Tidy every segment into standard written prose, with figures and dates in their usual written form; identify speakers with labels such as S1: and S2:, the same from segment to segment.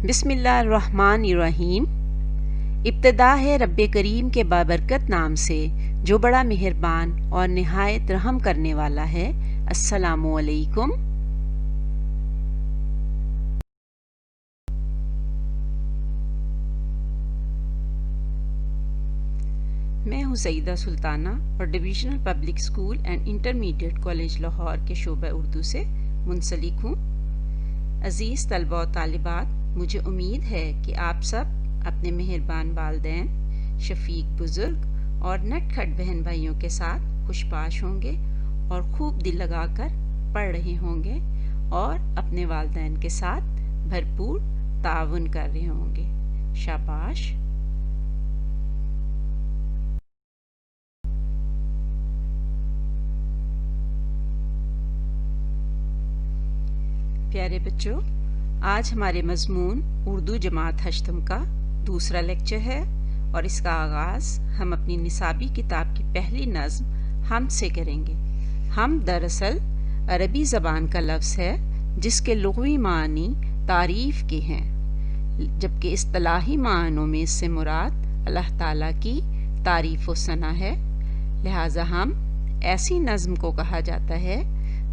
S1: بسم اللہ الرحمن الرحیم۔ ابتدا ہے رب کریم کے بابرکت نام سے جو بڑا مہربان اور نہایت رحم کرنے والا ہے۔ السلام علیکم۔ میں ہوں سیدہ سلطانہ اور divisional public school and intermediate college Lahore کے شعبہ اردو سے منسلک ہوں۔ عزیز طلباء و طالبات، مجھے امید ہے کہ آپ سب اپنے مہربان والدین، شفیق بزرگ اور نٹ کھٹ بہن بھائیوں کے ساتھ خوش پاش ہوں گے اور خوب دل لگا کر پڑھ رہے ہوں گے اور اپنے والدین کے ساتھ بھرپور تعاون کر رہے ہوں گے۔ شاباش۔ پیارے بچوں، آج ہمارے مضمون اردو جماعت ہشتم کا دوسرا لیکچر ہے اور اس کا آغاز ہم اپنی نصابی کتاب کی پہلی نظم حمد سے کریں گے۔ حمد دراصل عربی زبان کا لفظ ہے جس کے لغوی معنی تعریف کے ہیں، جبکہ اصطلاحی معنوں میں اس سے مراد اللہ تعالیٰ کی تعریف و ثنا ہے۔ لہٰذا حمد ایسی نظم کو کہا جاتا ہے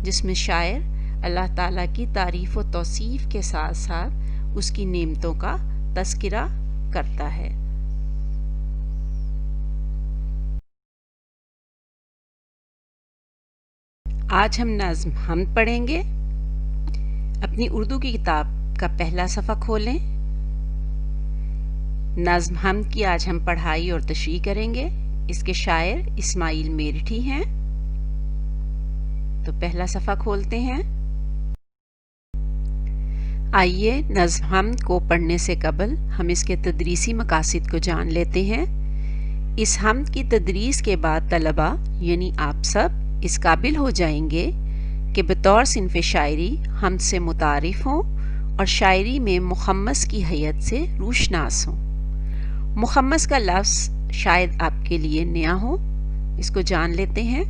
S1: جس میں شاعر اللہ تعالیٰ کی تعریف و توصیف کے ساتھ ساتھ اس کی نعمتوں کا تذکرہ کرتا ہے۔ آج ہم نظم حمد پڑھیں گے۔ اپنی اردو کی کتاب کا پہلا صفحہ کھولیں۔ نظم حمد کی آج ہم پڑھائی اور تشریح کریں گے۔ اس کے شاعر اسماعیل میرٹھی ہیں۔ تو پہلا صفحہ کھولتے ہیں۔ آئیے نظم حمد کو پڑھنے سے قبل ہم اس کے تدریسی مقاصد کو جان لیتے ہیں۔ اس حمد کی تدریس کے بعد طلبہ یعنی آپ سب اس قابل ہو جائیں گے کہ بطور صنف شاعری حمد سے متعارف ہوں اور شاعری میں مخمس کی حیت سے روشناس ہوں۔ مخمس کا لفظ شاید آپ کے لیے نیا ہو، اس کو جان لیتے ہیں۔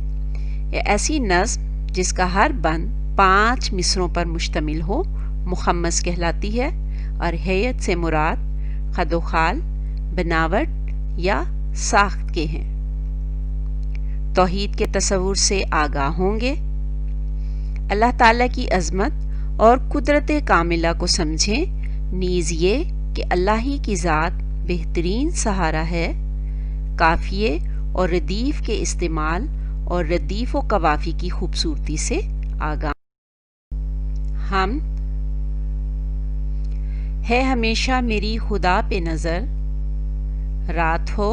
S1: یہ ایسی نظم جس کا ہر بند 5 مصروں پر مشتمل ہو مخمس کہلاتی ہے اور حیت سے مراد خد و خال، بناوٹ یا ساخت کے ہیں۔ توحید کے تصور سے آگاہ ہوں گے، اللہ تعالیٰ کی عظمت اور قدرت کاملہ کو سمجھیں، نیز یہ کہ اللہ ہی کی ذات بہترین سہارا ہے۔ قافیے اور ردیف کے استعمال اور ردیف و قوافی کی خوبصورتی سے آگاہ۔ حمد ہے ہمیشہ میری خدا پہ نظر، رات ہو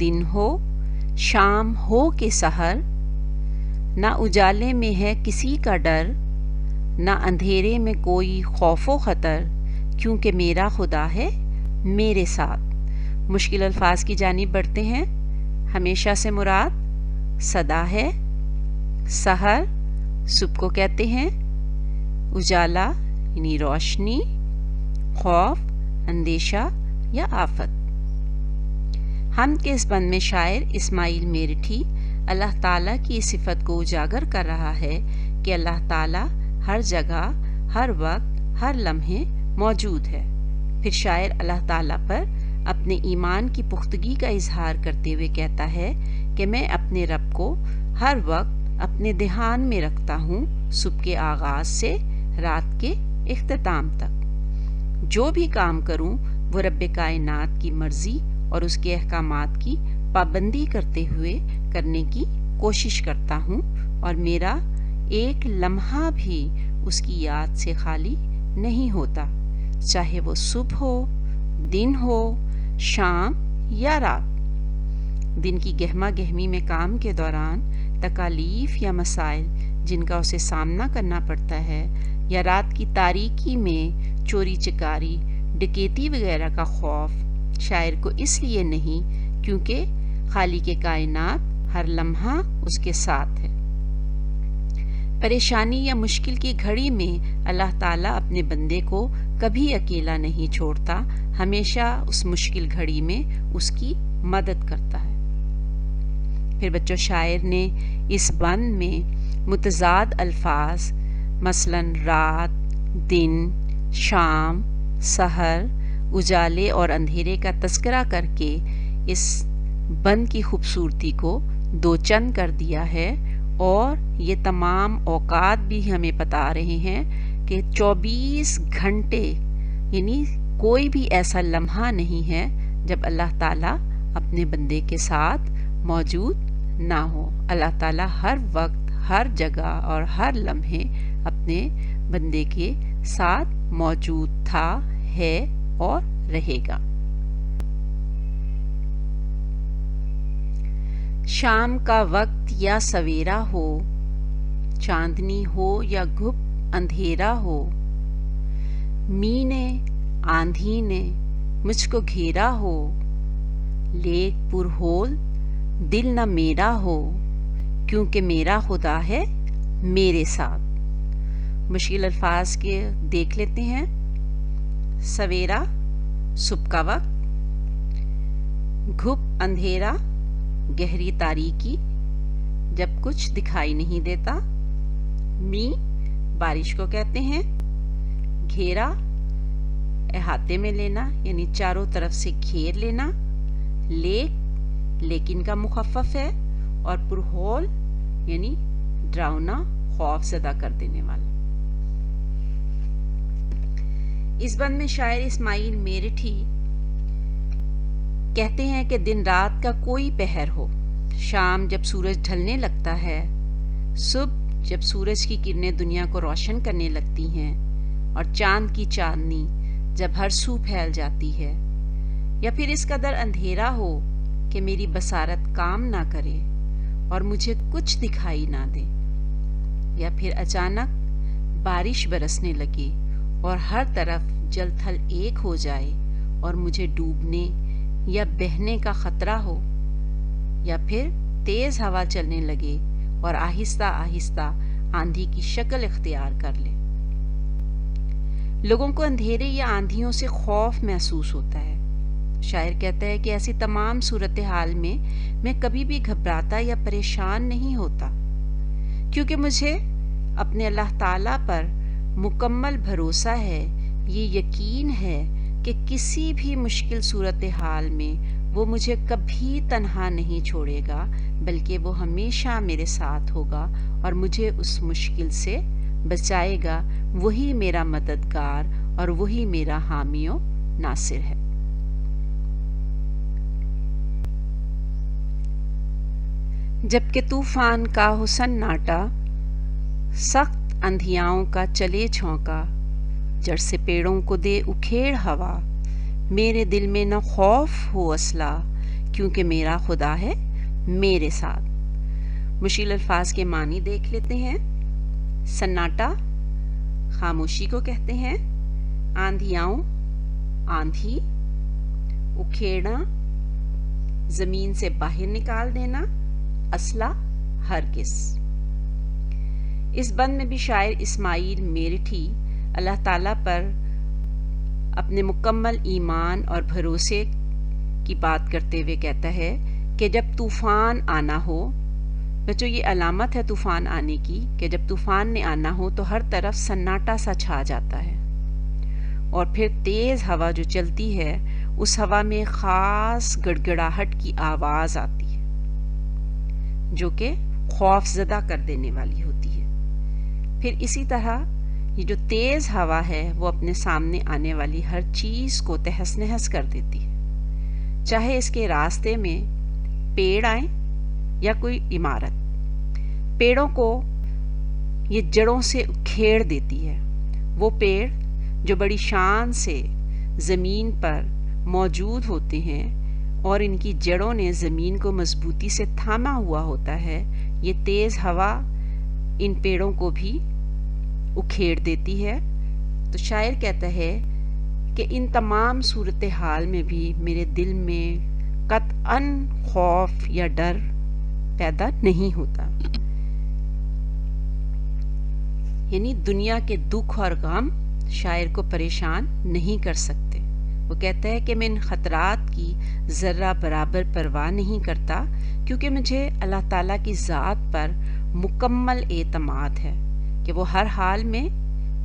S1: دن ہو شام ہو کہ سحر، نہ اجالے میں ہے کسی کا ڈر، نہ اندھیرے میں کوئی خوف و خطر، کیونکہ میرا خدا ہے میرے ساتھ۔ مشکل الفاظ کی جانب بڑھتے ہیں۔ ہمیشہ سے مراد سدا ہے، سحر صبح کو کہتے ہیں، اجالا یعنی روشنی، خوف اندیشہ یا آفت۔ حمد کے اس بند میں شاعر اسماعیل میرٹھی اللہ تعالیٰ کی صفت کو اجاگر کر رہا ہے کہ اللہ تعالیٰ ہر جگہ، ہر وقت، ہر لمحے موجود ہے۔ پھر شاعر اللہ تعالیٰ پر اپنے ایمان کی پختگی کا اظہار کرتے ہوئے کہتا ہے کہ میں اپنے رب کو ہر وقت اپنے دھیان میں رکھتا ہوں، صبح کے آغاز سے رات کے اختتام تک۔ جو بھی کام کروں وہ رب کائنات کی مرضی اور اس کے احکامات کی پابندی کرتے ہوئے کرنے کی کوشش کرتا ہوں، اور میرا ایک لمحہ بھی اس کی یاد سے خالی نہیں ہوتا، چاہے وہ صبح ہو، دن ہو، شام یا رات۔ دن کی گہما گہمی میں کام کے دوران تکالیف یا مسائل جن کا اسے سامنا کرنا پڑتا ہے، یا رات کی تاریکی میں چوری چکاری، ڈکیتی وغیرہ کا خوف شاعر کو اس لیے نہیں کیونکہ خالق کائنات ہر لمحہ اس کے ساتھ ہے۔ پریشانی یا مشکل کی گھڑی میں اللہ تعالیٰ اپنے بندے کو کبھی اکیلا نہیں چھوڑتا، ہمیشہ اس مشکل گھڑی میں اس کی مدد کرتا ہے۔ پھر بچوں، شاعر نے اس بند میں متضاد الفاظ مثلاً رات، دن، شام، سحر، اجالے اور اندھیرے کا تذکرہ کر کے اس بند کی خوبصورتی کو دو چند کر دیا ہے، اور یہ تمام اوقات بھی ہمیں بتا رہے ہیں کہ 24 گھنٹے یعنی کوئی بھی ایسا لمحہ نہیں ہے جب اللہ تعالیٰ اپنے بندے کے ساتھ موجود نہ ہو۔ اللہ تعالیٰ ہر وقت، ہر جگہ اور ہر لمحے اپنے بندے کے ساتھ موجود تھا، ہے اور رہے گا۔ شام کا وقت یا سویرا ہو، چاندنی ہو یا گھپ اندھیرا ہو، می نے آندھی نے مجھ کو گھیرا ہو، لیک پر ہول دل نہ میرا ہو، کیونکہ میرا خدا ہے میرے ساتھ۔ مشکل الفاظ کے دیکھ لیتے ہیں۔ سویرا صبح کا وقت، گھپ اندھیرا گہری تاریکی جب کچھ دکھائی نہیں دیتا، می بارش کو کہتے ہیں، گھیرا احاطے میں لینا یعنی چاروں طرف سے گھیر لینا، لیکن کا مخفف ہے، اور پرہول یعنی ڈراؤنا، خوف زدہ کر دینے والا۔ اس بند میں شاعر اسماعیل میرٹھی کہتے ہیں کہ دن رات کا کوئی پہر ہو، شام جب سورج ڈھلنے لگتا ہے، صبح جب سورج کی کرنیں دنیا کو روشن کرنے لگتی ہیں، اور چاند کی چاندنی جب ہر سو پھیل جاتی ہے، یا پھر اس قدر اندھیرا ہو کہ میری بصارت کام نہ کرے اور مجھے کچھ دکھائی نہ دے، یا پھر اچانک بارش برسنے لگے اور ہر طرف جل تھل ایک ہو جائے اور مجھے ڈوبنے یا بہنے کا خطرہ ہو، یا پھر تیز ہوا چلنے لگے اور آہستہ آہستہ آندھی کی شکل اختیار کر لے۔ لوگوں کو اندھیرے یا آندھیوں سے خوف محسوس ہوتا ہے۔ شاعر کہتا ہے کہ ایسی تمام صورتحال میں کبھی بھی گھبراتا یا پریشان نہیں ہوتا، کیونکہ مجھے اپنے اللہ تعالیٰ پر مکمل بھروسہ ہے، یہ یقین ہے کہ کسی بھی مشکل صورتحال میں وہ مجھے کبھی تنہا نہیں چھوڑے گا، بلکہ وہ ہمیشہ میرے ساتھ ہوگا اور مجھے اس مشکل سے بچائے گا۔ وہی میرا مددگار اور وہی میرا حامی و ناصر ہے۔ جبکہ طوفان کا ہو سناٹا، سخت اندھیاؤں کا چلے جھونکا، جڑ سے پیڑوں کو دے اکھیڑ ہوا، میرے دل میں نہ خوف ہو اصلا، کیونکہ میرا خدا ہے میرے ساتھ۔ مشکل الفاظ کے معنی دیکھ لیتے ہیں۔ سناٹا خاموشی کو کہتے ہیں، آندھیاؤں آندھی، اکھیڑنا زمین سے باہر نکال دینا، اصلا ہرگز۔ اس بند میں بھی شاعر اسماعیل میرٹھی اللہ تعالیٰ پر اپنے مکمل ایمان اور بھروسے کی بات کرتے ہوئے کہتا ہے کہ جب طوفان آنا ہو، بچوں یہ علامت ہے طوفان آنے کی کہ جب طوفان نے آنا ہو تو ہر طرف سناٹا سا چھا جاتا ہے، اور پھر تیز ہوا جو چلتی ہے اس ہوا میں خاص گڑگڑاہٹ کی آواز آتی ہے جو کہ خوف زدہ کر دینے والی ہوتی ہے۔ پھر اسی طرح یہ جو تیز ہوا ہے وہ اپنے سامنے آنے والی ہر چیز کو تہس نہس کر دیتی ہے، چاہے اس کے راستے میں پیڑ آئیں یا کوئی عمارت۔ پیڑوں کو یہ جڑوں سے اکھیڑ دیتی ہے۔ وہ پیڑ جو بڑی شان سے زمین پر موجود ہوتے ہیں اور ان کی جڑوں نے زمین کو مضبوطی سے تھاما ہوا ہوتا ہے، یہ تیز ہوا ان پیڑوں کو بھی اکھیڑ دیتی ہے۔ تو شاعر کہتا ہے کہ ان تمام صورتحال میں بھی میرے دل میں قطعاً خوف یا ڈر پیدا نہیں ہوتا، یعنی دنیا کے دکھ اور غم شاعر کو پریشان نہیں کر سکتے۔ وہ کہتا ہے کہ میں ان خطرات کی ذرہ برابر پرواہ نہیں کرتا، کیونکہ مجھے اللہ تعالیٰ کی ذات پر مکمل اعتماد ہے کہ وہ ہر حال میں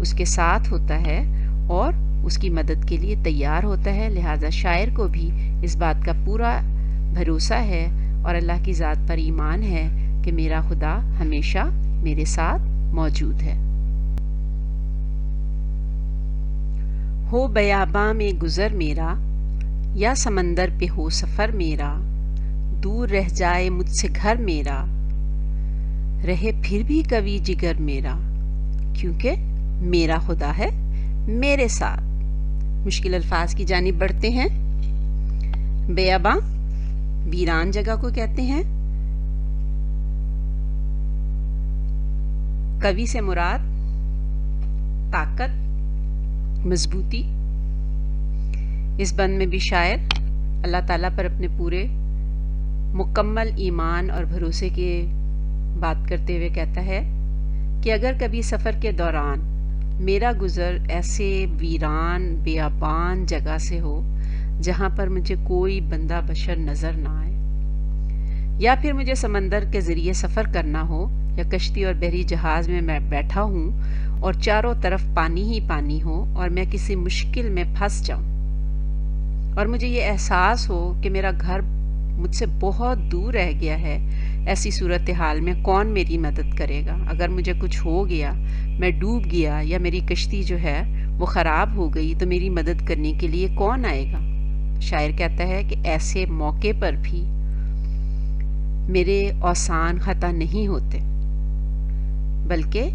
S1: اس کے ساتھ ہوتا ہے اور اس کی مدد کے لیے تیار ہوتا ہے. لہٰذا شاعر کو بھی اس بات کا پورا بھروسہ ہے اور اللہ کی ذات پر ایمان ہے کہ میرا خدا ہمیشہ میرے ساتھ موجود ہے. ہو بیاباں میں گزر میرا یا سمندر پہ ہو سفر میرا، دور رہ جائے مجھ سے گھر میرا، رہے پھر بھی کبھی جگر میرا، کیونکہ میرا خدا ہے میرے ساتھ. مشکل الفاظ کی جانب بڑھتے ہیں. بیاباں ویران جگہ کو کہتے ہیں. قوی سے مراد طاقت، مضبوطی. اس بند میں بھی شاعر اللہ تعالیٰ پر اپنے پورے مکمل ایمان اور بھروسے کی بات کرتے ہوئے کہتا ہے کہ اگر کبھی سفر کے دوران میرا گزر ایسے ویران بیابان جگہ سے ہو جہاں پر مجھے کوئی بندہ بشر نظر نہ آئے، یا پھر مجھے سمندر کے ذریعے سفر کرنا ہو، یا کشتی اور بحری جہاز میں بیٹھا ہوں اور چاروں طرف پانی ہی پانی ہو اور میں کسی مشکل میں پھنس جاؤں اور مجھے یہ احساس ہو کہ میرا گھر مجھ سے بہت دور رہ گیا ہے، ایسی صورتحال میں کون میری مدد کرے گا؟ اگر مجھے کچھ ہو گیا، میں ڈوب گیا یا میری کشتی جو ہے وہ خراب ہو گئی، تو میری مدد کرنے کے لیے کون آئے گا؟ شاعر کہتا ہے کہ ایسے موقع پر بھی میرے اوسان خطا نہیں ہوتے، بلکہ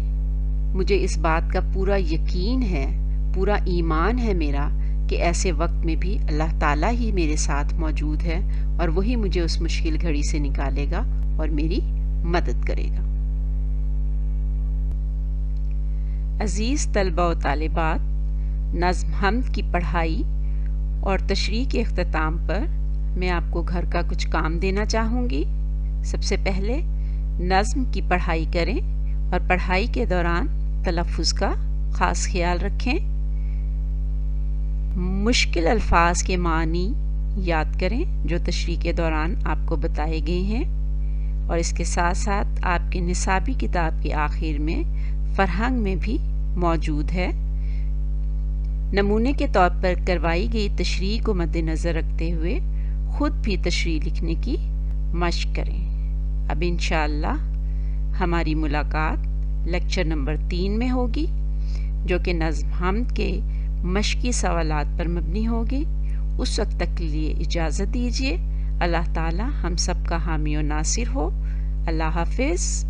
S1: مجھے اس بات کا پورا یقین ہے، پورا ایمان ہے میرا کہ ایسے وقت میں بھی اللہ تعالیٰ ہی میرے ساتھ موجود ہے اور وہی مجھے اس مشکل گھڑی سے نکالے گا اور میری مدد کرے گا. عزیز طلبہ و طالبات، نظم حمد کی پڑھائی اور تشریح کے اختتام پر میں آپ کو گھر کا کچھ کام دینا چاہوں گی. سب سے پہلے نظم کی پڑھائی کریں اور پڑھائی کے دوران تلفظ کا خاص خیال رکھیں. مشکل الفاظ کے معنی یاد کریں جو تشریح کے دوران آپ کو بتائے گئے ہیں، اور اس کے ساتھ ساتھ آپ کے نصابی کتاب کے آخر میں فرہنگ میں بھی موجود ہے. نمونے کے طور پر کروائی گئی تشریح کو مد نظر رکھتے ہوئے خود بھی تشریح لکھنے کی مشق کریں. اب انشاءاللہ ہماری ملاقات لیکچر نمبر 3 میں ہوگی، جو کہ نظم حمد کے مشقی سوالات پر مبنی ہوگی. اس وقت تک کے لیے اجازت دیجیے. اللہ تعالی ہم سب کا حامی و ناصر ہو. اللہ حافظ.